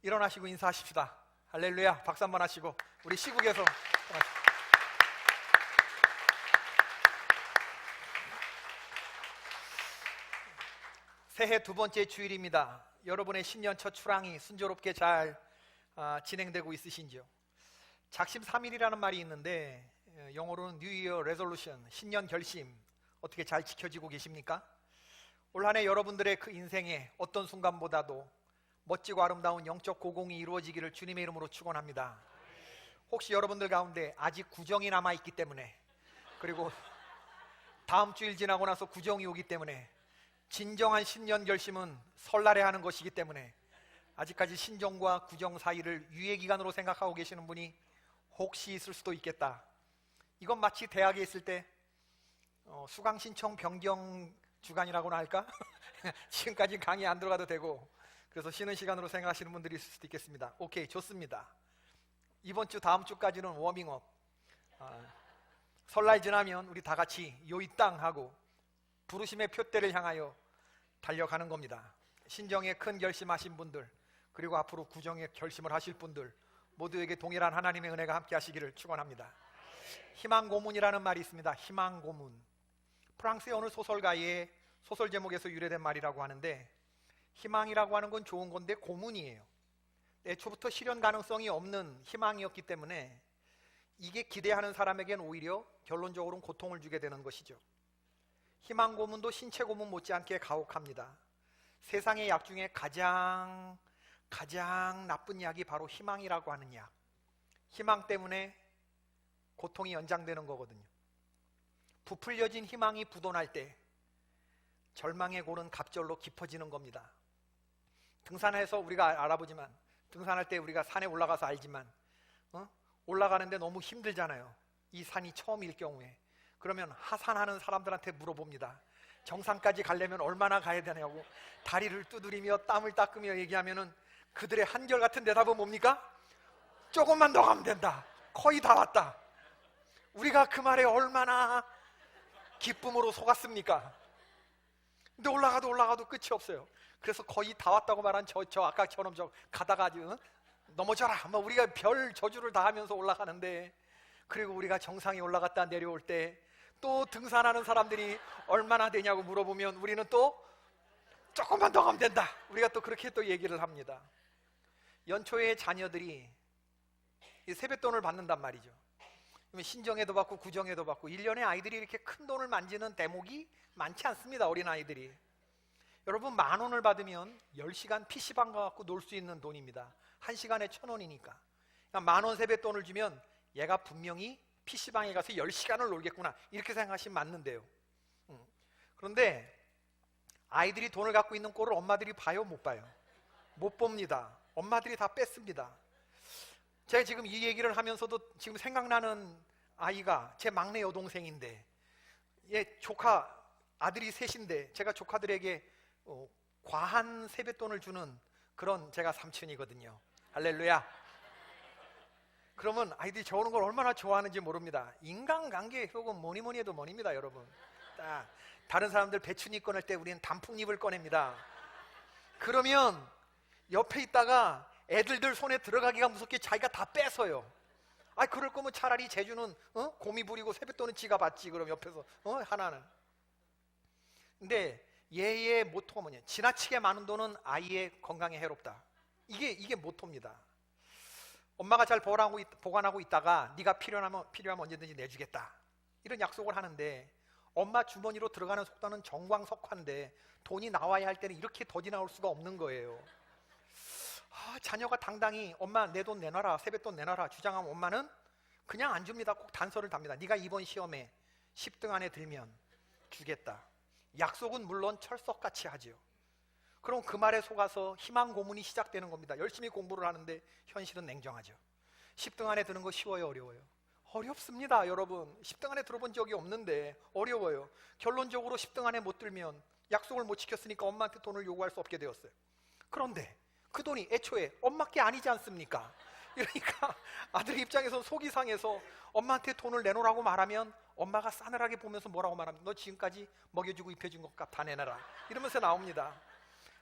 일어나시고 인사하십시다. 할렐루야. 박수 한번 하시고 우리 시국에서 새해 두 번째 주일입니다. 여러분의 신년 첫 출항이 순조롭게 잘 진행되고 있으신지요? 작심 3일이라는 말이 있는데 영어로는 New Year Resolution, 신년 결심 어떻게 잘 지켜지고 계십니까? 올 한 해 여러분들의 그 인생에 어떤 순간보다도 멋지고 아름다운 영적 고공이 이루어지기를 주님의 이름으로 축원합니다. 혹시 여러분들 가운데 아직 구정이 남아있기 때문에, 그리고 다음 주일 지나고 나서 구정이 오기 때문에, 진정한 신년 결심은 설날에 하는 것이기 때문에 아직까지 신정과 구정 사이를 유예기간으로 생각하고 계시는 분이 혹시 있을 수도 있겠다. 이건 마치 대학에 있을 때 수강신청 변경 주간이라고나 할까? 지금까지 강의 안 들어가도 되고 그래서 쉬는 시간으로 생각하시는 분들이 있을 수도 있겠습니다. 오케이, 좋습니다. 이번 주 다음 주까지는 워밍업, 설날 지나면 우리 다 같이 요이 땅 하고 부르심의 표대를 향하여 달려가는 겁니다. 신정에 큰 결심하신 분들, 그리고 앞으로 구정에 결심을 하실 분들 모두에게 동일한 하나님의 은혜가 함께 하시기를 축원합니다. 희망고문이라는 말이 있습니다. 희망고문, 프랑스의 어느 소설가의 소설 제목에서 유래된 말이라고 하는데, 희망이라고 하는 건 좋은 건데 고문이에요. 애초부터 실현 가능성이 없는 희망이었기 때문에 이게 기대하는 사람에겐 오히려 결론적으로는 고통을 주게 되는 것이죠. 희망 고문도 신체 고문 못지않게 가혹합니다. 세상의 약 중에 가장 나쁜 약이 바로 희망이라고 하는 약. 희망 때문에 고통이 연장되는 거거든요. 부풀려진 희망이 부도날 때 절망의 골은 갑절로 깊어지는 겁니다. 등산해서 우리가 알아보지만, 등산할 때 우리가 산에 올라가서 알지만 올라가는데 너무 힘들잖아요. 이 산이 처음일 경우에. 그러면 하산하는 사람들한테 물어봅니다. 정상까지 가려면 얼마나 가야 되냐고. 다리를 두드리며 땀을 닦으며 얘기하면은 그들의 한결같은 대답은 뭡니까? 조금만 더 가면 된다. 거의 다 왔다. 우리가 그 말에 얼마나 기쁨으로 속았습니까? 근데 올라가도 끝이 없어요. 그래서 거의 다 왔다고 말한 저 아까처럼 가다가 넘어져라, 우리가 별 저주를 다 하면서 올라가는데, 그리고 우리가 정상에 올라갔다 내려올 때 또 등산하는 사람들이 얼마나 되냐고 물어보면 우리는 또 조금만 더 가면 된다. 우리가 또 그렇게 또 얘기를 합니다. 연초에 자녀들이 세뱃돈을 받는단 말이죠. 신정에도 받고 구정에도 받고 1년에 아이들이 이렇게 큰 돈을 만지는 대목이 많지 않습니다. 어린아이들이. 여러분, 10,000원을 받으면 10시간 PC방 가갖고 놀 수 있는 돈입니다. 1시간에 1,000원이니까. 10,000원 세뱃돈을 주면 얘가 분명히 PC방에 가서 10시간을 놀겠구나, 이렇게 생각하시면 맞는데요. 그런데 아이들이 돈을 갖고 있는 꼴을 엄마들이 봐요, 못 봐요? 못 봅니다. 엄마들이 다 뺐습니다. 제가 지금 이 얘기를 하면서도 지금 생각나는 아이가 제 막내 여동생인데, 얘 조카 아들이 셋인데 제가 조카들에게 과한 세뱃돈을 주는 그런 제가 삼촌이거든요. 할렐루야. 그러면 아이들이 저오는 걸 얼마나 좋아하는지 모릅니다. 인간관계의 효은 뭐니 해도 뭐니입니다, 여러분. 다른 사람들 배추잎 꺼낼 때 우리는 단풍잎을 꺼냅니다. 그러면 옆에 있다가 애들들 손에 들어가기가 무섭게 자기가 다 뺏어요. 그럴 거면 차라리 제주는 고미 부리고 세뱃돈은 지가 받지. 그럼 옆에서 하나는. 근데 얘의 모토가 뭐냐? 지나치게 많은 돈은 아이의 건강에 해롭다. 이게 모토입니다. 엄마가 잘 보관하고 있다가 네가 필요하면 언제든지 내주겠다, 이런 약속을 하는데, 엄마 주머니로 들어가는 속도는 정광석화인데 돈이 나와야 할 때는 이렇게 더디 나올 수가 없는 거예요. 자녀가 당당히 엄마 내 돈 내놔라, 세뱃돈 내놔라 주장하면 엄마는 그냥 안 줍니다. 꼭 단서를 답니다. 네가 이번 시험에 10등 안에 들면 주겠다. 약속은 물론 철석같이 하지요. 그럼 그 말에 속아서 희망 고문이 시작되는 겁니다. 열심히 공부를 하는데 현실은 냉정하죠. 10등 안에 드는 거 쉬워요, 어려워요? 어렵습니다, 여러분. 10등 안에 들어본 적이 없는데 어려워요. 결론적으로 10등 안에 못 들면 약속을 못 지켰으니까 엄마한테 돈을 요구할 수 없게 되었어요. 그런데 그 돈이 애초에 엄마께 아니지 않습니까? 그러니까 아들 입장에서 속이 상해서 엄마한테 돈을 내놓으라고 말하면 엄마가 싸늘하게 보면서 뭐라고 말합니까? 너 지금까지 먹여주고 입혀준 것 값 다 내놔라, 이러면서 나옵니다.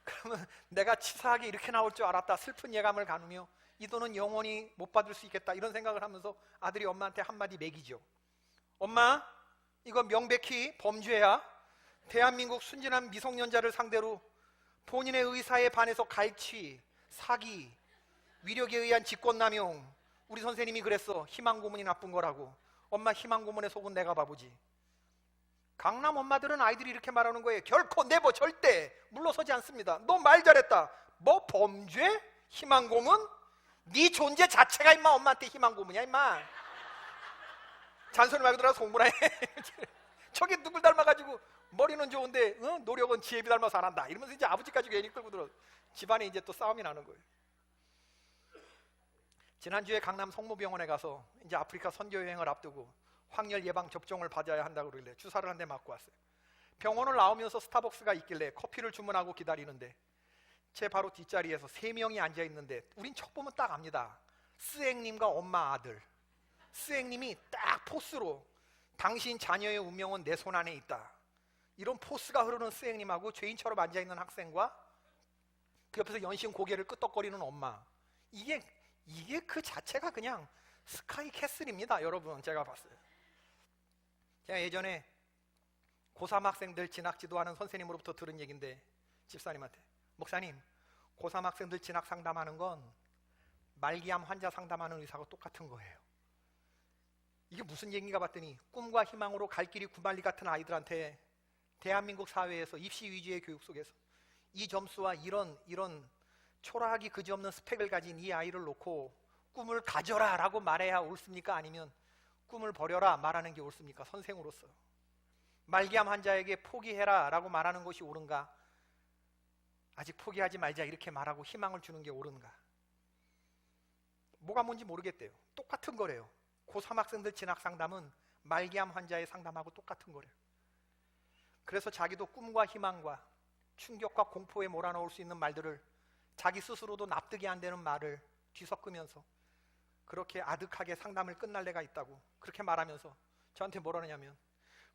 그러면 내가 치사하게 이렇게 나올 줄 알았다 슬픈 예감을 가누며 이 돈은 영원히 못 받을 수 있겠다 이런 생각을 하면서 아들이 엄마한테 한마디 매기죠. 엄마, 이거 명백히 범죄야. 대한민국 순진한 미성년자를 상대로 본인의 의사에 반해서 갈취, 사기, 위력에 의한 직권남용, 우리 선생님이 그랬어. 희망고문이 나쁜 거라고. 엄마, 희망고문의 속은 내가 바보지. 강남 엄마들은 아이들이 이렇게 말하는 거예요. 결코 네버 절대 물러서지 않습니다. 너 말 잘했다. 뭐 범죄? 희망고문? 네 존재 자체가 임마 엄마한테 희망고문이야 임마. 잔소리 말고 들어가서 공부나 해. 저기 누굴 닮아가지고 머리는 좋은데 노력은 지혜비 닮아서 안 한다 이러면서 이제 아버지까지 괜히 끌고 들어. 집안에 이제 또 싸움이 나는 거예요. 지난주에 강남 성모병원에 가서 이제 아프리카 선교 여행을 앞두고 황열 예방 접종을 받아야 한다고 그러길래 주사를 한 대 맞고 왔어요. 병원을 나오면서 스타벅스가 있길래 커피를 주문하고 기다리는데 제 바로 뒷자리에서 3명이 앉아 있는데 우린 척 보면 딱 압니다. 스앵님과 엄마 아들. 스앵님이 딱 포스로 당신 자녀의 운명은 내 손 안에 있다 이런 포스가 흐르는 스앵님하고 죄인처럼 앉아 있는 학생과 그 옆에서 연신 고개를 끄덕거리는 엄마. 이게 그 자체가 그냥 스카이 캐슬입니다. 여러분, 제가 봤어요. 제가 예전에 고3 학생들 진학 지도하는 선생님으로부터 들은 얘기인데 집사님한테, 목사님, 고3 학생들 진학 상담하는 건 말기암 환자 상담하는 의사하고 똑같은 거예요. 이게 무슨 얘기인가 봤더니 꿈과 희망으로 갈 길이 구말리 같은 아이들한테 대한민국 사회에서 입시 위주의 교육 속에서 이 점수와 이런 초라하기 그지없는 스펙을 가진 이 아이를 놓고 꿈을 가져라 라고 말해야 옳습니까? 아니면 꿈을 버려라 말하는 게 옳습니까? 선생으로서 말기암 환자에게 포기해라 라고 말하는 것이 옳은가? 아직 포기하지 말자 이렇게 말하고 희망을 주는 게 옳은가? 뭐가 뭔지 모르겠대요. 똑같은 거래요. 고3 학생들 진학 상담은 말기암 환자의 상담하고 똑같은 거래요. 그래서 자기도 꿈과 희망과 충격과 공포에 몰아넣을 수 있는 말들을 자기 스스로도 납득이 안 되는 말을 뒤섞으면서 그렇게 아득하게 상담을 끝날 때가 있다고 그렇게 말하면서 저한테 뭐라 하냐면,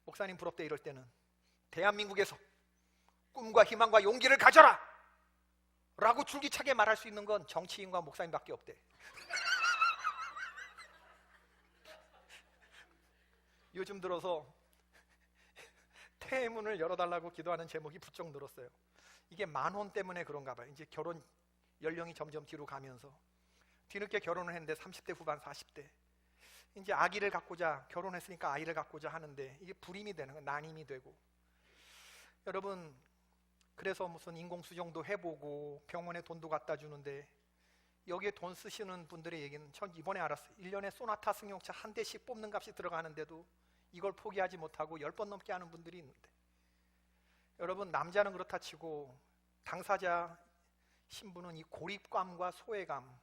목사님 부럽대 이럴 때는 대한민국에서 꿈과 희망과 용기를 가져라! 라고 줄기차게 말할 수 있는 건 정치인과 목사님밖에 없대. 요즘 들어서 태문을 열어달라고 기도하는 제목이 부쩍 늘었어요. 이게 만혼 때문에 그런가 봐요. 이제 결혼 연령이 점점 뒤로 가면서 뒤늦게 결혼을 했는데 30대 후반 40대 이제 아기를 갖고자 결혼했으니까 아이를 갖고자 하는데 이게 불임이 되는 거예요. 난임이 되고. 여러분, 그래서 무슨 인공수정도 해보고 병원에 돈도 갖다 주는데 여기에 돈 쓰시는 분들의 얘기는 전 이번에 알았어요. 1년에 소나타 승용차 한 대씩 뽑는 값이 들어가는데도 이걸 포기하지 못하고 10번 넘게 하는 분들이 있는데, 여러분, 남자는 그렇다 치고 당사자 신부는 이 고립감과 소외감,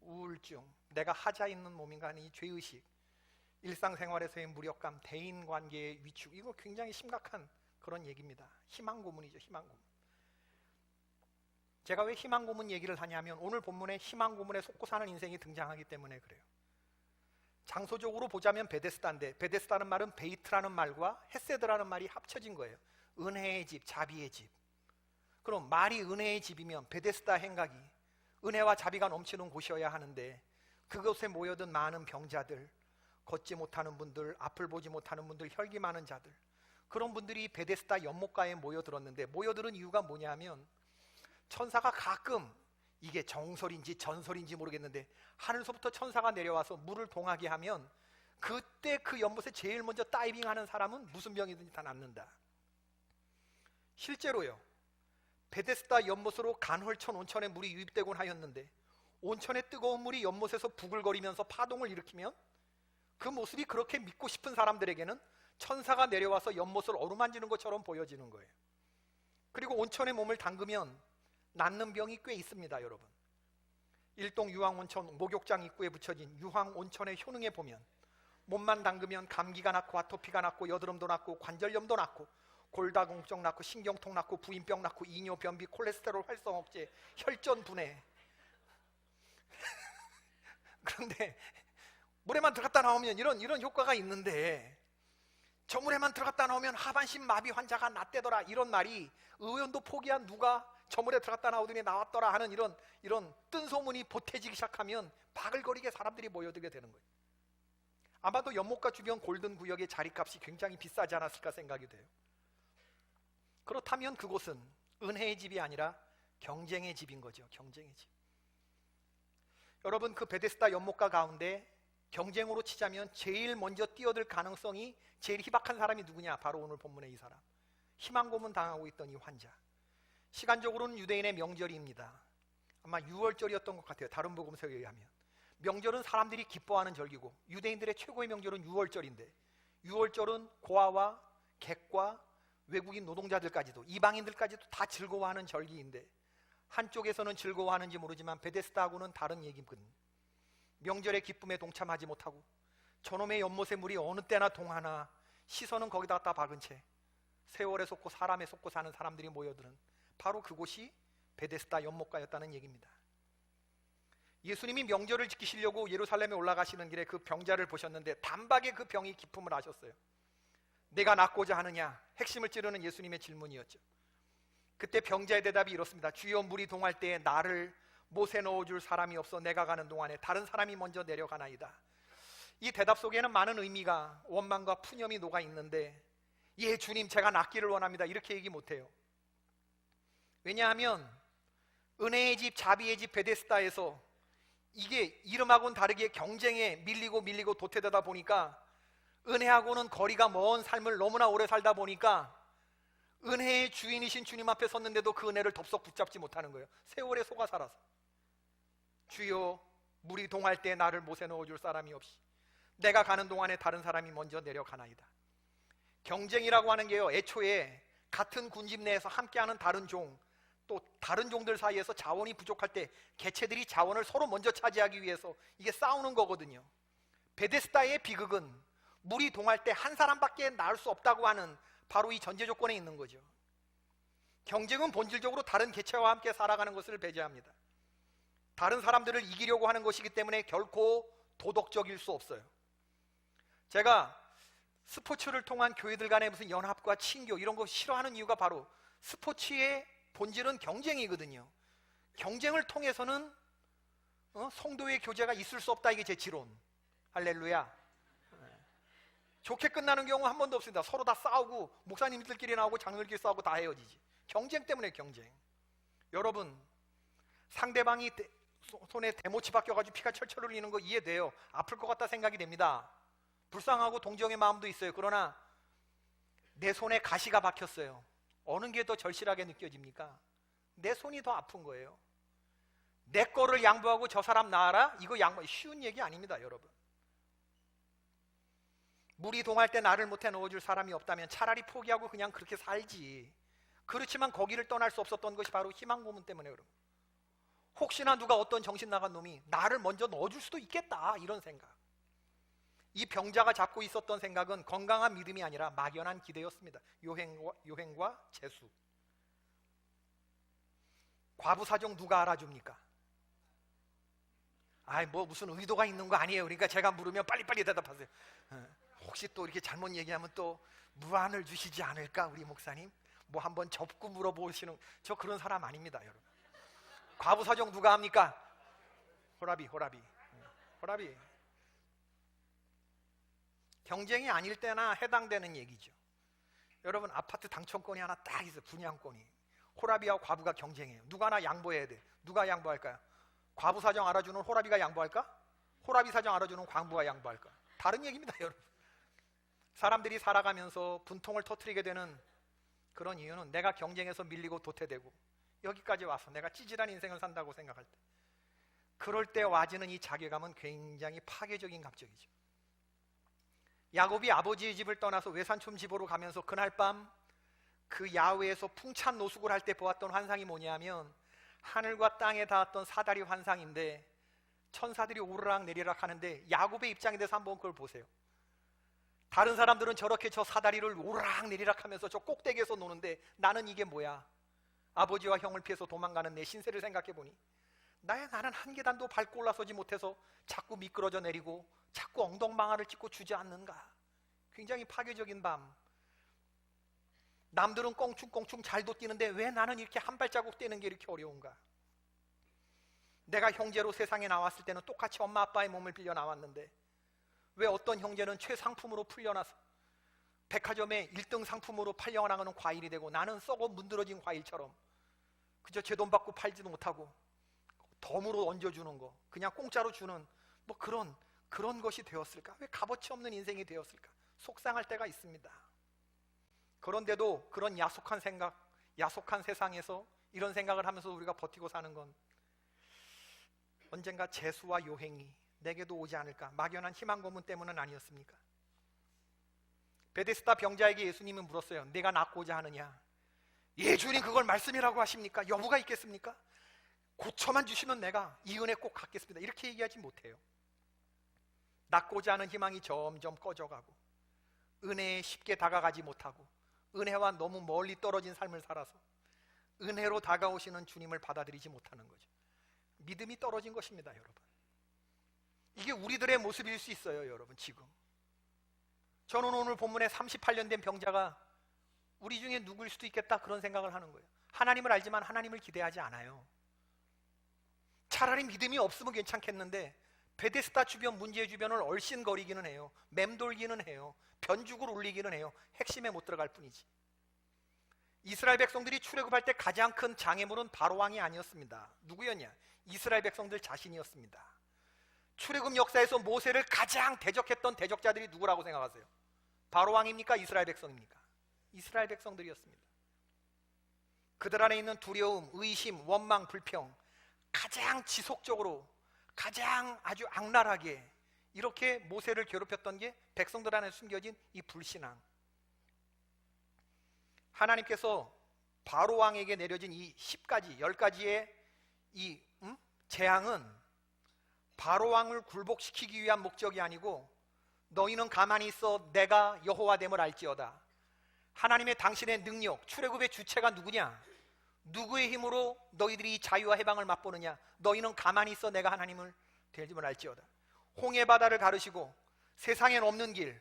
우울증, 내가 하자 있는 몸인가 하는 이 죄의식, 일상생활에서의 무력감, 대인관계의 위축, 이거 굉장히 심각한 그런 얘기입니다. 희망고문이죠. 희망고문. 제가 왜 희망고문 얘기를 하냐면 오늘 본문에 희망고문에 속고 사는 인생이 등장하기 때문에 그래요. 장소적으로 보자면 베데스다인데 베데스다는 말은 베이트라는 말과 헤세드라는 말이 합쳐진 거예요. 은혜의 집, 자비의 집. 그럼 말이 은혜의 집이면 베데스다 행각이 은혜와 자비가 넘치는 곳이어야 하는데 그곳에 모여든 많은 병자들, 걷지 못하는 분들, 앞을 보지 못하는 분들, 혈기 많은 자들, 그런 분들이 베데스다 연못가에 모여들었는데 모여들은 이유가 뭐냐면 천사가 가끔, 이게 정설인지 전설인지 모르겠는데 하늘서부터 천사가 내려와서 물을 동하게 하면 그때 그 연못에 제일 먼저 다이빙하는 사람은 무슨 병이든지 다 낫는다. 실제로요, 베데스다 연못으로 간헐천 온천에 물이 유입되곤 하였는데 온천의 뜨거운 물이 연못에서 부글거리면서 파동을 일으키면 그 모습이 그렇게 믿고 싶은 사람들에게는 천사가 내려와서 연못을 어루만지는 것처럼 보여지는 거예요. 그리고 온천에 몸을 담그면 낫는 병이 꽤 있습니다. 여러분, 일동 유황온천 목욕장 입구에 붙여진 유황온천의 효능에 보면 몸만 담그면 감기가 낫고 아토피가 낫고 여드름도 낫고 관절염도 낫고 골다공증 낫고 신경통 낫고 부인병 낫고 이뇨 변비 콜레스테롤 활성 억제 혈전 분해. 그런데 물에만 들어갔다 나오면 이런 효과가 있는데 저 물에만 들어갔다 나오면 하반신 마비 환자가 낫대더라 이런 말이 의원도 포기한 누가 저물에 들어갔다 나오더니 나왔더라 하는 이런 뜬 소문이 보태지기 시작하면 바글거리게 사람들이 모여들게 되는 거예요. 아마도 연못가 주변 골든 구역의 자리값이 굉장히 비싸지 않았을까 생각이 돼요. 그렇다면 그곳은 은혜의 집이 아니라 경쟁의 집인 거죠. 경쟁의 집. 여러분, 그 베데스다 연못가 가운데 경쟁으로 치자면 제일 먼저 뛰어들 가능성이 제일 희박한 사람이 누구냐? 바로 오늘 본문의 이 사람, 희망 고문 당하고 있던 이 환자. 시간적으로는 유대인의 명절입니다. 아마 6월절이었던 것 같아요. 다른 복음서에 의하면. 명절은 사람들이 기뻐하는 절기고 유대인들의 최고의 명절은 6월절인데, 6월절은 고아와 객과 외국인 노동자들까지도, 이방인들까지도 다 즐거워하는 절기인데, 한쪽에서는 즐거워하는지 모르지만 베데스다하고는 다른 얘기거든. 명절의 기쁨에 동참하지 못하고 저놈의 연못의 물이 어느 때나 동하나 시선은 거기다 갖다 박은 채 세월에 속고 사람에 속고 사는 사람들이 모여드는 바로 그곳이 베데스다 연못가였다는 얘기입니다. 예수님이 명절을 지키시려고 예루살렘에 올라가시는 길에 그 병자를 보셨는데 단박에 그 병이 기품을 아셨어요. 내가 낫고자 하느냐? 핵심을 찌르는 예수님의 질문이었죠. 그때 병자의 대답이 이렇습니다. 주여, 물이 동할 때에 나를 못에 넣어줄 사람이 없어 내가 가는 동안에 다른 사람이 먼저 내려가나이다. 이 대답 속에는 많은 의미가, 원망과 푸념이 녹아 있는데, 예 주님, 제가 낫기를 원합니다, 이렇게 얘기 못해요. 왜냐하면 은혜의 집, 자비의 집 베데스다에서 이게 이름하고는 다르게 경쟁에 밀리고 도태되다 보니까, 은혜하고는 거리가 먼 삶을 너무나 오래 살다 보니까 은혜의 주인이신 주님 앞에 섰는데도 그 은혜를 덥석 붙잡지 못하는 거예요. 세월에 속아 살아서. 주여, 물이 동할 때 나를 못에 넣어줄 사람이 없이 내가 가는 동안에 다른 사람이 먼저 내려가나이다. 경쟁이라고 하는 게요, 애초에 같은 군집 내에서 함께하는 다른 종, 또 다른 종들 사이에서 자원이 부족할 때 개체들이 자원을 서로 먼저 차지하기 위해서 이게 싸우는 거거든요. 베데스다의 비극은 물이 동할 때 한 사람밖에 나을 수 없다고 하는 바로 이 전제 조건에 있는 거죠. 경쟁은 본질적으로 다른 개체와 함께 살아가는 것을 배제합니다. 다른 사람들을 이기려고 하는 것이기 때문에 결코 도덕적일 수 없어요. 제가 스포츠를 통한 교회들 간의 무슨 연합과 친교 이런 거 싫어하는 이유가 바로 스포츠의 본질은 경쟁이거든요. 경쟁을 통해서는 성도의 교제가 있을 수 없다, 이게 제 지론. 할렐루야. 좋게 끝나는 경우 한 번도 없습니다. 서로 다 싸우고 목사님들끼리 나오고 장로들끼리 싸우고 다 헤어지지. 경쟁 때문에 경쟁. 여러분, 상대방이 손에 대못이 박혀가지고 피가 철철 흘리는 거 이해돼요. 아플 것 같다 생각이 됩니다. 불쌍하고 동정의 마음도 있어요. 그러나 내 손에 가시가 박혔어요. 어느 게 더 절실하게 느껴집니까? 내 손이 더 아픈 거예요. 내 거를 양보하고 저 사람 나아라? 이거 양보 쉬운 얘기 아닙니다, 여러분. 물이 동할 때 나를 못해 넣어줄 사람이 없다면 차라리 포기하고 그냥 그렇게 살지. 그렇지만 거기를 떠날 수 없었던 것이 바로 희망 고문 때문에 그런 거예요. 혹시나 누가 어떤 정신 나간 놈이 나를 먼저 넣어줄 수도 있겠다, 이런 생각. 이 병자가 잡고 있었던 생각은 건강한 믿음이 아니라 막연한 기대였습니다. 요행과 재수. 과부 사정 누가 알아줍니까? 뭐 무슨 의도가 있는 거 아니에요. 그러니까 제가 물으면 빨리빨리 대답하세요. 혹시 또 이렇게 잘못 얘기하면 또 무안을 주시지 않을까, 우리 목사님? 뭐 한번 접고 물어보시는, 저 그런 사람 아닙니다, 여러분. 과부 사정 누가 합니까? 호라비. 경쟁이 아닐 때나 해당되는 얘기죠. 여러분, 아파트 당첨권이 하나 딱 있어요. 분양권이. 호라비와 과부가 경쟁해요. 누가 하나 양보해야 돼. 누가 양보할까요? 과부 사정 알아주는 호라비가 양보할까? 호라비 사정 알아주는 광부가 양보할까? 다른 얘기입니다, 여러분. 사람들이 살아가면서 분통을 터뜨리게 되는 그런 이유는 내가 경쟁에서 밀리고 도태되고 여기까지 와서 내가 찌질한 인생을 산다고 생각할 때, 그럴 때 와지는 이 자괴감은 굉장히 파괴적인 감정이죠. 야곱이 아버지의 집을 떠나서 외산촌 집으로 가면서 그날 밤 그 야외에서 풍찬 노숙을 할 때 보았던 환상이 뭐냐면, 하늘과 땅에 닿았던 사다리 환상인데 천사들이 오르락 내리락 하는데, 야곱의 입장에 대해서 한번 그걸 보세요. 다른 사람들은 저렇게 저 사다리를 오르락 내리락 하면서 저 꼭대기에서 노는데 나는 이게 뭐야? 아버지와 형을 피해서 도망가는 내 신세를 생각해 보니 나는 한 계단도 밟고 올라서지 못해서 자꾸 미끄러져 내리고 자꾸 엉덩방아를 찍고 주저앉는가. 굉장히 파괴적인 밤. 남들은 꽁충꽁충 잘도 뛰는데 왜 나는 이렇게 한 발자국 뛰는 게 이렇게 어려운가? 내가 형제로 세상에 나왔을 때는 똑같이 엄마 아빠의 몸을 빌려 나왔는데 왜 어떤 형제는 최상품으로 풀려나서 백화점에 1등 상품으로 팔려나가는 과일이 되고 나는 썩어 문드러진 과일처럼 그저 제 돈 받고 팔지도 못하고 덤으로 얹어주는 거, 그냥 공짜로 주는 뭐 그런 것이 되었을까? 왜 값어치 없는 인생이 되었을까? 속상할 때가 있습니다. 그런데도 그런 야속한 생각, 야속한 세상에서 이런 생각을 하면서 우리가 버티고 사는 건 언젠가 재수와 요행이 내게도 오지 않을까? 막연한 희망 고문 때문은 아니었습니까? 베데스다 병자에게 예수님은 물었어요. 내가 낫고자 하느냐? 예, 주님, 그걸 말씀이라고 하십니까? 여부가 있겠습니까? 고쳐만 주시면 내가 이 은혜 꼭 갚겠습니다. 이렇게 얘기하지 못해요. 낫고자 하는 희망이 점점 꺼져가고 은혜에 쉽게 다가가지 못하고 은혜와 너무 멀리 떨어진 삶을 살아서 은혜로 다가오시는 주님을 받아들이지 못하는 거죠. 믿음이 떨어진 것입니다, 여러분. 이게 우리들의 모습일 수 있어요, 여러분. 지금 저는 오늘 본문에 38년 된 병자가 우리 중에 누구일 수도 있겠다 그런 생각을 하는 거예요. 하나님을 알지만 하나님을 기대하지 않아요. 차라리 믿음이 없으면 괜찮겠는데 베데스다 주변 문제 주변을 얼씬거리기는 해요. 맴돌기는 해요. 변죽을 울리기는 해요. 핵심에 못 들어갈 뿐이지. 이스라엘 백성들이 출애굽할 때 가장 큰 장애물은 바로 왕이 아니었습니다. 누구였냐? 이스라엘 백성들 자신이었습니다. 출애굽 역사에서 모세를 가장 대적했던 대적자들이 누구라고 생각하세요? 바로 왕입니까? 이스라엘 백성입니까? 이스라엘 백성들이었습니다. 그들 안에 있는 두려움, 의심, 원망, 불평, 가장 지속적으로, 가장 아주 악랄하게 이렇게 모세를 괴롭혔던 게 백성들 안에 숨겨진 이 불신앙. 하나님께서 바로 왕에게 내려진 이 10가지의 이 재앙은 바로 왕을 굴복시키기 위한 목적이 아니고 너희는 가만히 있어 내가 여호와됨을 알지어다. 하나님의 당신의 능력, 출애굽의 주체가 누구냐? 누구의 힘으로 너희들이 이 자유와 해방을 맛보느냐? 너희는 가만히 있어 내가 하나님을 되심을 알지어다. 홍해 바다를 가르시고 세상엔 없는 길,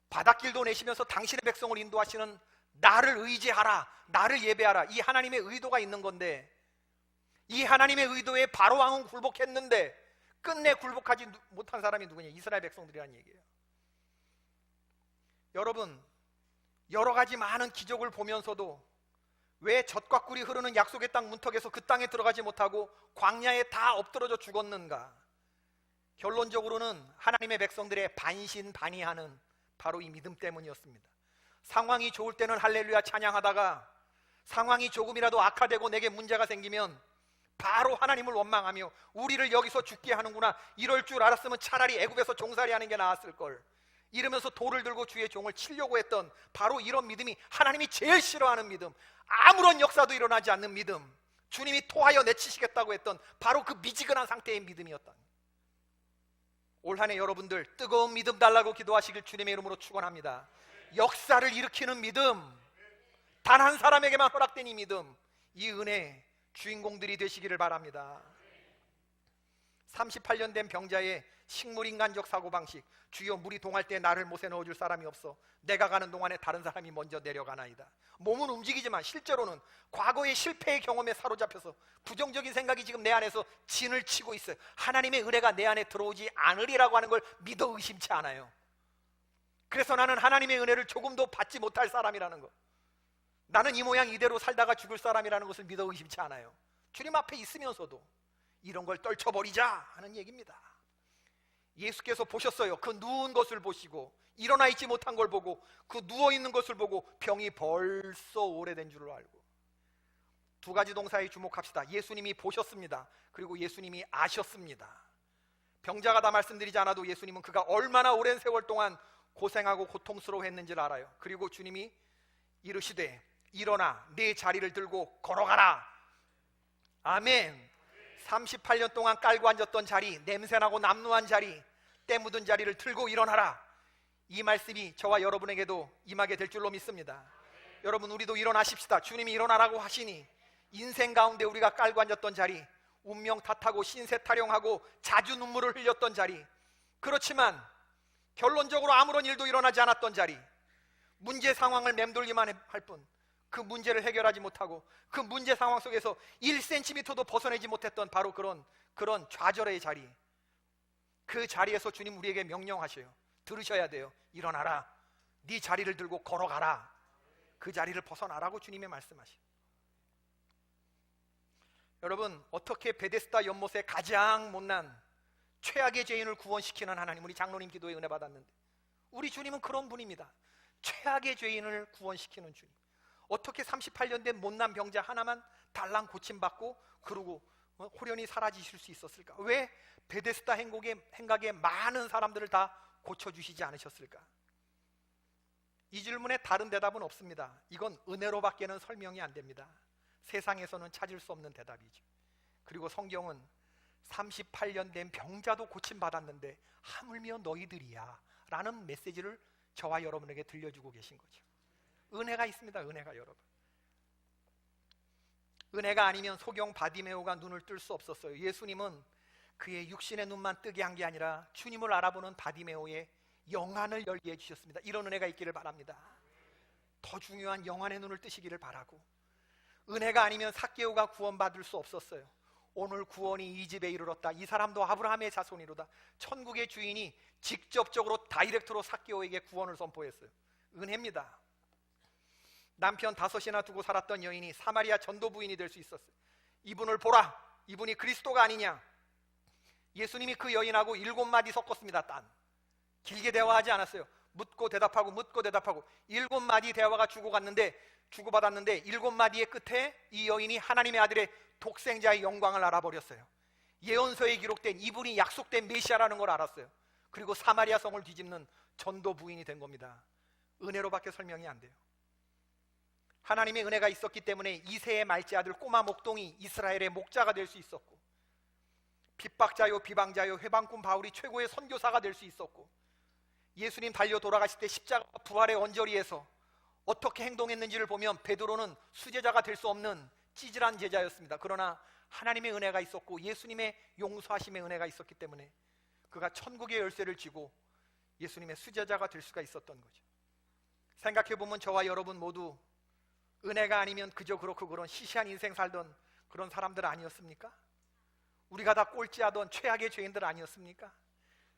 바닷길도 내시면서 당신의 백성을 인도하시는 나를 의지하라, 나를 예배하라. 이 하나님의 의도가 있는 건데 이 하나님의 의도에 바로 왕은 굴복했는데 끝내 굴복하지 못한 사람이 누구냐? 이스라엘 백성들이라는 얘기예요. 여러분, 여러 가지 많은 기적을 보면서도 왜 젖과 꿀이 흐르는 약속의 땅 문턱에서 그 땅에 들어가지 못하고 광야에 다 엎드러져 죽었는가? 결론적으로는 하나님의 백성들의 반신반의하는 바로 이 믿음 때문이었습니다. 상황이 좋을 때는 할렐루야 찬양하다가 상황이 조금이라도 악화되고 내게 문제가 생기면 바로 하나님을 원망하며 우리를 여기서 죽게 하는구나, 이럴 줄 알았으면 차라리 애굽에서 종살이 하는 게 나았을 걸, 이러면서 돌을 들고 주의 종을 치려고 했던 바로 이런 믿음이 하나님이 제일 싫어하는 믿음, 아무런 역사도 일어나지 않는 믿음, 주님이 토하여 내치시겠다고 했던 바로 그 미지근한 상태의 믿음이었다. 올 한 해 여러분들 뜨거운 믿음 달라고 기도하시길 주님의 이름으로 축원합니다. 역사를 일으키는 믿음, 단 한 사람에게만 허락된 이 믿음, 이 은혜 주인공들이 되시기를 바랍니다. 38년 된 병자의 식물인간적 사고방식, 주여 물이 동할 때 나를 못에 넣어줄 사람이 없어 내가 가는 동안에 다른 사람이 먼저 내려가나이다. 몸은 움직이지만 실제로는 과거의 실패의 경험에 사로잡혀서 부정적인 생각이 지금 내 안에서 진을 치고 있어요. 하나님의 은혜가 내 안에 들어오지 않으리라고 하는 걸 믿어 의심치 않아요. 그래서 나는 하나님의 은혜를 조금도 받지 못할 사람이라는 것, 나는 이 모양 이대로 살다가 죽을 사람이라는 것을 믿어 의심치 않아요. 주님 앞에 있으면서도 이런 걸 떨쳐버리자 하는 얘기입니다. 예수께서 보셨어요. 그 누운 것을 보시고 일어나 있지 못한 걸 보고 그 누워있는 것을 보고 병이 벌써 오래된 줄을 알고. 두 가지 동사에 주목합시다. 예수님이 보셨습니다. 그리고 예수님이 아셨습니다. 병자가 다 말씀드리지 않아도 예수님은 그가 얼마나 오랜 세월 동안 고생하고 고통스러워했는지를 알아요. 그리고 주님이 이르시되 일어나 내 자리를 들고 걸어가라. 아멘. 38년 동안 깔고 앉았던 자리, 냄새나고 남루한 자리, 때 묻은 자리를 들고 일어나라. 이 말씀이 저와 여러분에게도 임하게 될 줄로 믿습니다. 여러분, 우리도 일어나십시다. 주님이 일어나라고 하시니 인생 가운데 우리가 깔고 앉았던 자리, 운명 탓하고 신세 타령하고 자주 눈물을 흘렸던 자리, 그렇지만 결론적으로 아무런 일도 일어나지 않았던 자리, 문제 상황을 맴돌기만 할 뿐 그 문제를 해결하지 못하고 그 문제 상황 속에서 1cm도 벗어나지 못했던 바로 그런 좌절의 자리, 그 자리에서 주님 우리에게 명령하셔요. 들으셔야 돼요. 일어나라, 네 자리를 들고 걸어가라, 그 자리를 벗어나라고 주님의 말씀하셔요. 여러분, 어떻게 베데스다 연못의 가장 못난 최악의 죄인을 구원시키는 하나님, 우리 장로님 기도에 은혜 받았는데 우리 주님은 그런 분입니다. 최악의 죄인을 구원시키는 주님. 어떻게 38년 된 못난 병자 하나만 달랑 고침받고 그러고 호련히 사라지실 수 있었을까? 왜 베데스다 행각의 많은 사람들을 다 고쳐주시지 않으셨을까? 이 질문에 다른 대답은 없습니다. 이건 은혜로밖에는 설명이 안 됩니다. 세상에서는 찾을 수 없는 대답이죠. 그리고 성경은 38년 된 병자도 고침받았는데 하물며 너희들이야 라는 메시지를 저와 여러분에게 들려주고 계신 거죠. 은혜가 있습니다. 은혜가. 여러분, 은혜가 아니면 소경 바디메오가 눈을 뜰 수 없었어요. 예수님은 그의 육신의 눈만 뜨게 한 게 아니라 주님을 알아보는 바디메오의 영안을 열게 해주셨습니다. 이런 은혜가 있기를 바랍니다. 더 중요한 영안의 눈을 뜨시기를 바라고, 은혜가 아니면 삭개오가 구원받을 수 없었어요. 오늘 구원이 이 집에 이르렀다. 이 사람도 아브라함의 자손이로다. 천국의 주인이 직접적으로 다이렉트로 삭개오에게 구원을 선포했어요. 은혜입니다. 남편 5이나 두고 살았던 여인이 사마리아 전도 부인이 될 수 있었어요. 이분을 보라, 이분이 그리스도가 아니냐. 예수님이 그 여인하고 7마디 섞었습니다. 딴 길게 대화하지 않았어요. 묻고 대답하고 묻고 대답하고 7마디 대화가 주고받았는데 7마디의 끝에 이 여인이 하나님의 아들의 독생자의 영광을 알아버렸어요. 예언서에 기록된 이분이 약속된 메시아라는 걸 알았어요. 그리고 사마리아 성을 뒤집는 전도 부인이 된 겁니다. 은혜로밖에 설명이 안 돼요. 하나님의 은혜가 있었기 때문에 이새의 말째 아들 꼬마 목동이 이스라엘의 목자가 될 수 있었고, 핍박자요 비방자요 회방꾼 바울이 최고의 선교사가 될 수 있었고, 예수님 달려 돌아가실 때 십자가 부활의 언저리에서 어떻게 행동했는지를 보면 베드로는 수제자가 될 수 없는 찌질한 제자였습니다. 그러나 하나님의 은혜가 있었고 예수님의 용서하심의 은혜가 있었기 때문에 그가 천국의 열쇠를 쥐고 예수님의 수제자가 될 수가 있었던 거죠. 생각해보면 저와 여러분 모두 은혜가 아니면 그저 그렇고 그런 시시한 인생 살던 그런 사람들 아니었습니까? 우리가 다 꼴찌하던 최악의 죄인들 아니었습니까?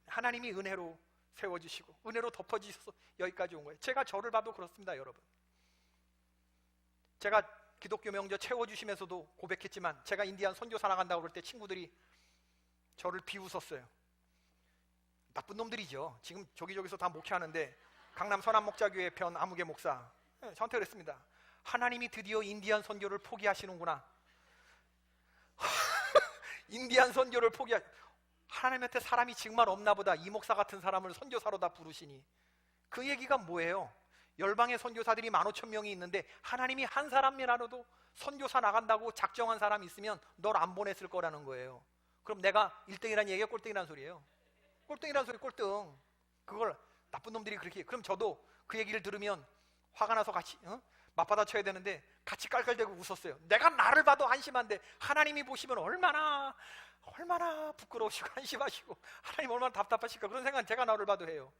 하나님이 은혜로 세워주시고 은혜로 덮어주셔서 여기까지 온 거예요. 제가 저를 봐도 그렇습니다. 여러분, 제가 기독교 명절 채워주시면서도 고백했지만 제가 인디안 선교사 나간다고 그럴 때 친구들이 저를 비웃었어요. 나쁜 놈들이죠. 지금 저기저기서 다 목회하는데 강남 선한목자교회 편 아무개 목사 저한테 그랬습니다. 하나님이 드디어 인디안 선교를 포기하시는구나. 인디안 선교를 하나님한테 사람이 정말 없나 보다. 이 목사 같은 사람을 선교사로 다 부르시니. 그 얘기가 뭐예요? 열방의 선교사들이 15,000명이 있는데 하나님이 한 사람이라도 선교사 나간다고 작정한 사람이 있으면 널 안 보냈을 거라는 거예요. 그럼 내가 1등이라는 얘기가 꼴등이라는 소리예요. 꼴등이라는 소리, 꼴등. 그걸 나쁜 놈들이 그렇게. 그럼 저도 그 얘기를 들으면 화가 나서 같이 맞받아 쳐야 되는데 같이 깔깔대고 웃었어요. 내가 나를 봐도 한심한데 하나님이 보시면 얼마나 부끄러우시고 한심하시고 하나님 얼마나 답답하실까, 그런 생각은 제가 나를 봐도 해요.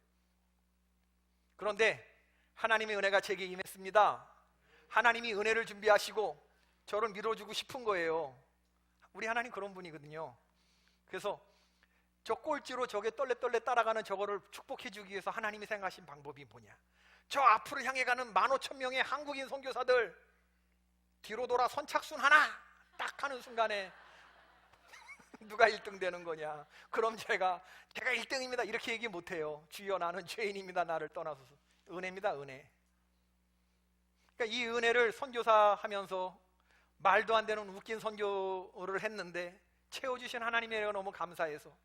그런데 하나님의 은혜가 제게 임했습니다. 하나님이 은혜를 준비하시고 저를 밀어주고 싶은 거예요. 우리 하나님 그런 분이거든요. 그래서 저 꼴찌로 저게 떨레떨레 따라가는 저거를 축복해 주기 위해서 하나님이 생각하신 방법이 뭐냐. 저 앞으로 향해 가는 15,000명의 한국인 선교사들 뒤로 돌아 선착순 하나 딱 하는 순간에 누가 1등 되는 거냐. 그럼 제가 1등입니다 이렇게 얘기 못해요. 주여 나는 죄인입니다. 나를 떠나소서. 은혜입니다. 은혜. 그러니까 이 은혜를 선교사 하면서 말도 안 되는 웃긴 선교를 했는데 채워주신 하나님의 은혜가 너무 감사해서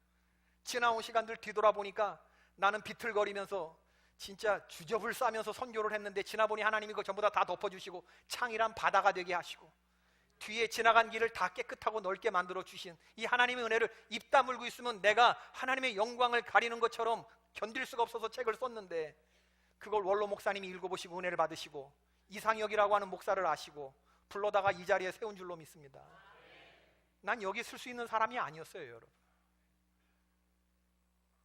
지나온 시간들 뒤돌아보니까 나는 비틀거리면서 진짜 주접을 싸면서 선교를 했는데 지나보니 하나님이 그거 전부 다 덮어주시고 창이란 바다가 되게 하시고 뒤에 지나간 길을 다 깨끗하고 넓게 만들어 주신 이 하나님의 은혜를 입 다물고 있으면 내가 하나님의 영광을 가리는 것처럼 견딜 수가 없어서 책을 썼는데 그걸 원로 목사님이 읽어보시고 은혜를 받으시고 이상혁이라고 하는 목사를 아시고 불러다가 이 자리에 세운 줄로 믿습니다. 난 여기 쓸 수 있는 사람이 아니었어요. 여러분,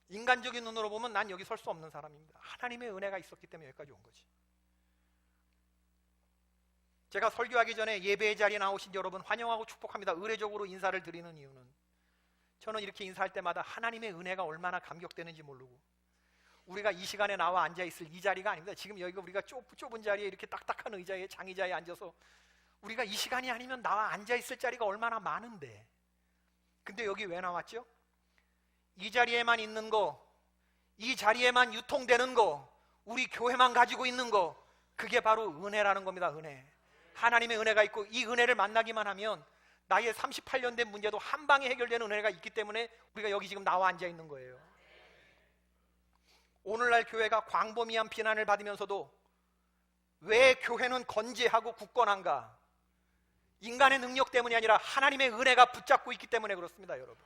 인간적인 눈으로 보면 난 여기 설 수 없는 사람입니다. 하나님의 은혜가 있었기 때문에 여기까지 온 거지. 제가 설교하기 전에 예배의 자리에 나오신 여러분 환영하고 축복합니다. 의례적으로 인사를 드리는 이유는 저는 이렇게 인사할 때마다 하나님의 은혜가 얼마나 감격되는지 모르고, 우리가 이 시간에 나와 앉아있을 이 자리가 아닙니다. 지금 여기가 우리가 좁은 자리에 이렇게 딱딱한 의자에, 장의자에 앉아서 우리가 이 시간이 아니면 나와 앉아있을 자리가 얼마나 많은데, 근데 여기 왜 나왔죠? 이 자리에만 있는 거, 이 자리에만 유통되는 거, 우리 교회만 가지고 있는 거, 그게 바로 은혜라는 겁니다. 은혜. 하나님의 은혜가 있고, 이 은혜를 만나기만 하면 나의 38년 된 문제도 한 방에 해결되는 은혜가 있기 때문에 우리가 여기 지금 나와 앉아 있는 거예요. 오늘날 교회가 광범위한 비난을 받으면서도 왜 교회는 건재하고 굳건한가? 인간의 능력 때문이 아니라 하나님의 은혜가 붙잡고 있기 때문에 그렇습니다, 여러분.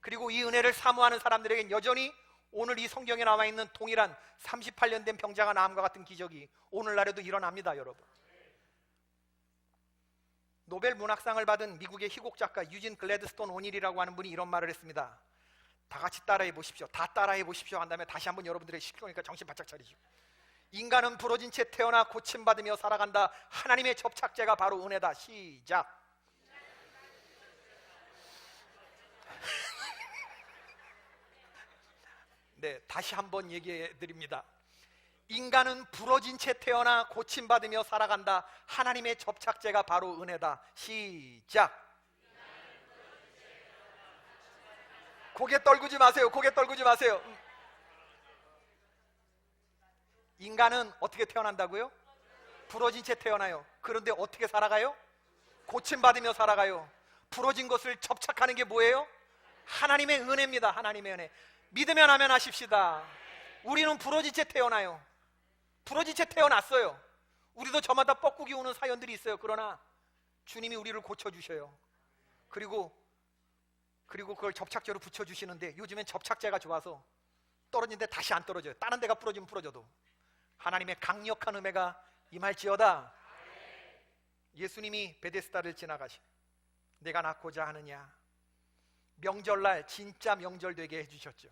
그리고 이 은혜를 사모하는 사람들에겐 여전히 오늘 이 성경에 나와 있는 동일한 38년 된 병자가 나음과 같은 기적이 오늘날에도 일어납니다, 여러분. 노벨 문학상을 받은 미국의 희곡 작가 유진 글래드스톤 오닐이라고 하는 분이 이런 말을 했습니다. 다 같이 따라해 보십시오. 다 따라해 보십시오 한 다음에 다시 한번 여러분들에게 시키니까 정신 바짝 차리시고. 인간은 부러진 채 태어나 고침받으며 살아간다. 하나님의 접착제가 바로 은혜다. 시작. 네, 다시 한번 얘기해 드립니다. 인간은 부러진 채 태어나 고침받으며 살아간다. 하나님의 접착제가 바로 은혜다. 시작. 고개 떨구지 마세요. 고개 떨구지 마세요. 인간은 어떻게 태어난다고요? 부러진 채 태어나요. 그런데 어떻게 살아가요? 고침받으며 살아가요. 부러진 것을 접착하는 게 뭐예요? 하나님의 은혜입니다. 하나님의 은혜. 믿으면 하면 하십시다. 우리는 부러진 채 태어나요. 부러진 채 태어났어요. 우리도 저마다 뻐꾸기 오는 사연들이 있어요. 그러나 주님이 우리를 고쳐주셔요. 그리고 그걸 접착제로 붙여주시는데, 요즘엔 접착제가 좋아서 떨어진데 다시 안 떨어져요. 다른 데가 부러지면 부러져도. 하나님의 강력한 은혜가 임할지어다. 예수님이 베데스다를 지나가시, 내가 낳고자 하느냐. 명절날 진짜 명절 되게 해주셨죠.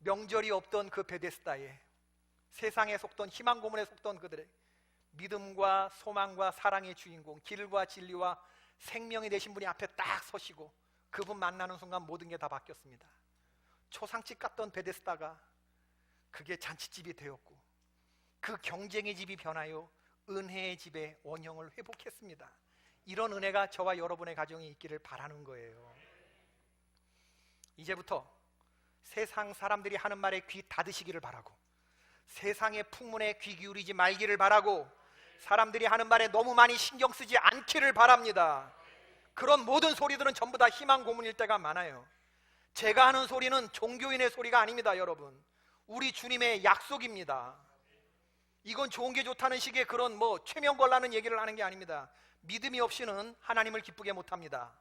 명절이 없던 그 베데스다에, 세상에 속던, 희망 고문에 속던 그들의 믿음과 소망과 사랑의 주인공, 길과 진리와 생명이 되신 분이 앞에 딱 서시고 그분 만나는 순간 모든 게 다 바뀌었습니다. 초상집 같던 베데스다가 그게 잔치집이 되었고, 그 경쟁의 집이 변하여 은혜의 집의 원형을 회복했습니다. 이런 은혜가 저와 여러분의 가정에 있기를 바라는 거예요. 이제부터 세상 사람들이 하는 말에 귀 닫으시기를 바라고, 세상의 풍문에 귀 기울이지 말기를 바라고, 사람들이 하는 말에 너무 많이 신경 쓰지 않기를 바랍니다. 그런 모든 소리들은 전부 다 희망 고문일 때가 많아요. 제가 하는 소리는 종교인의 소리가 아닙니다, 여러분. 우리 주님의 약속입니다. 이건 좋은 게 좋다는 식의 그런 최명걸라는 얘기를 하는 게 아닙니다. 믿음이 없이는 하나님을 기쁘게 못합니다.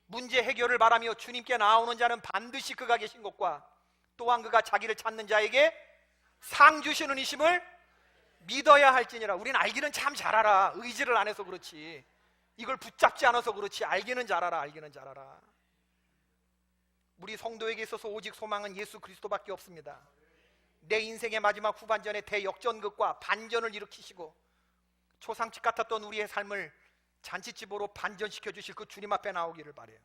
문제 해결을 바라며 주님께 나오는 자는 반드시 그가 계신 것과, 또한 그가 자기를 찾는 자에게 상 주시는 이심을 믿어야 할지니라. 우리는 알기는 참 잘 알아. 의지를 안 해서 그렇지. 이걸 붙잡지 않아서 그렇지. 알기는 잘 알아. 알기는 잘 알아. 우리 성도에게 있어서 오직 소망은 예수 그리스도밖에 없습니다. 내 인생의 마지막 후반전에 대역전극과 반전을 일으키시고 초상집 같았던 우리의 삶을 잔치집으로 반전시켜 주실 그 주님 앞에 나오기를 바라요.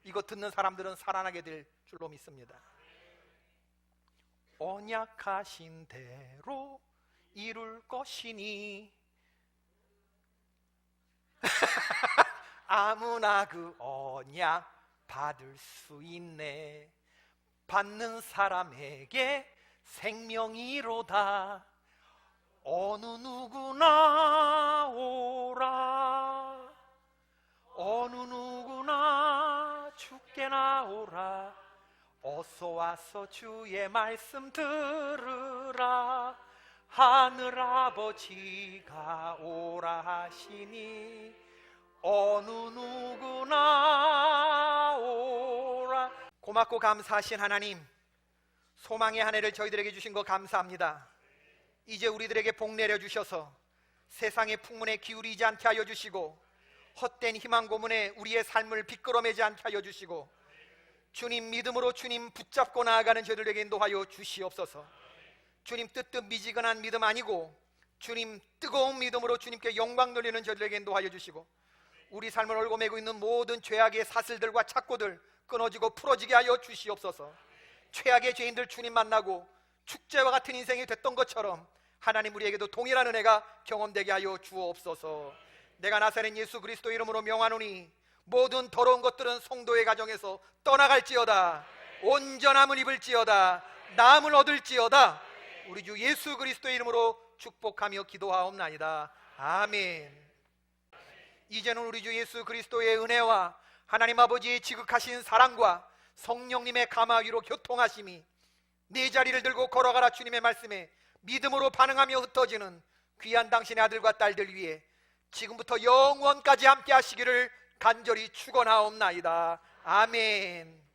이거 듣는 사람들은 살아나게 될 줄로 믿습니다. 언약하신 대로 이룰 것이니 아무나 그 언약 받을 수 있네. 받는 사람에게 생명이로다. 어느 누구나 오라. 어느 누구나 주께 나오라. 어서 와서 주의 말씀 들으라. 하늘 아버지가 오라 하시니 어느 누구나 오라. 고맙고 감사하신 하나님, 소망의 한 해를 저희들에게 주신 거 감사합니다. 이제 우리들에게 복 내려주셔서 세상의 풍문에 기울이지 않게 하여 주시고, 헛된 희망 고문에 우리의 삶을 비끄러매지 않게 하여 주시고, 주님 믿음으로 주님 붙잡고 나아가는 저희들에게 인도하여 주시옵소서. 주님 뜻뜻 미지근한 믿음 아니고 주님 뜨거운 믿음으로 주님께 영광 돌리는 저들에게 인도하여 주시고, 우리 삶을 얽고 매고 있는 모든 죄악의 사슬들과 착고들 끊어지고 풀어지게 하여 주시옵소서. 최악의 죄인들 주님 만나고 축제와 같은 인생이 됐던 것처럼 하나님 우리에게도 동일한 은혜가 경험되게 하여 주옵소서. 내가 나사렛 예수 그리스도 이름으로 명하노니 모든 더러운 것들은 성도의 가정에서 떠나갈지어다. 온전함을 입을지어다. 나음을 얻을지어다. 우리 주 예수 그리스도의 이름으로 축복하며 기도하옵나이다. 아멘. 이제는 우리 주 예수 그리스도의 은혜와 하나님 아버지의 지극하신 사랑과 성령님의 감화 위로 교통하심이 네 자리를 들고 걸어가라 주님의 말씀에 믿음으로 반응하며 흩어지는 귀한 당신의 아들과 딸들 위해 지금부터 영원까지 함께 하시기를 간절히 축원하옵나이다. 아멘.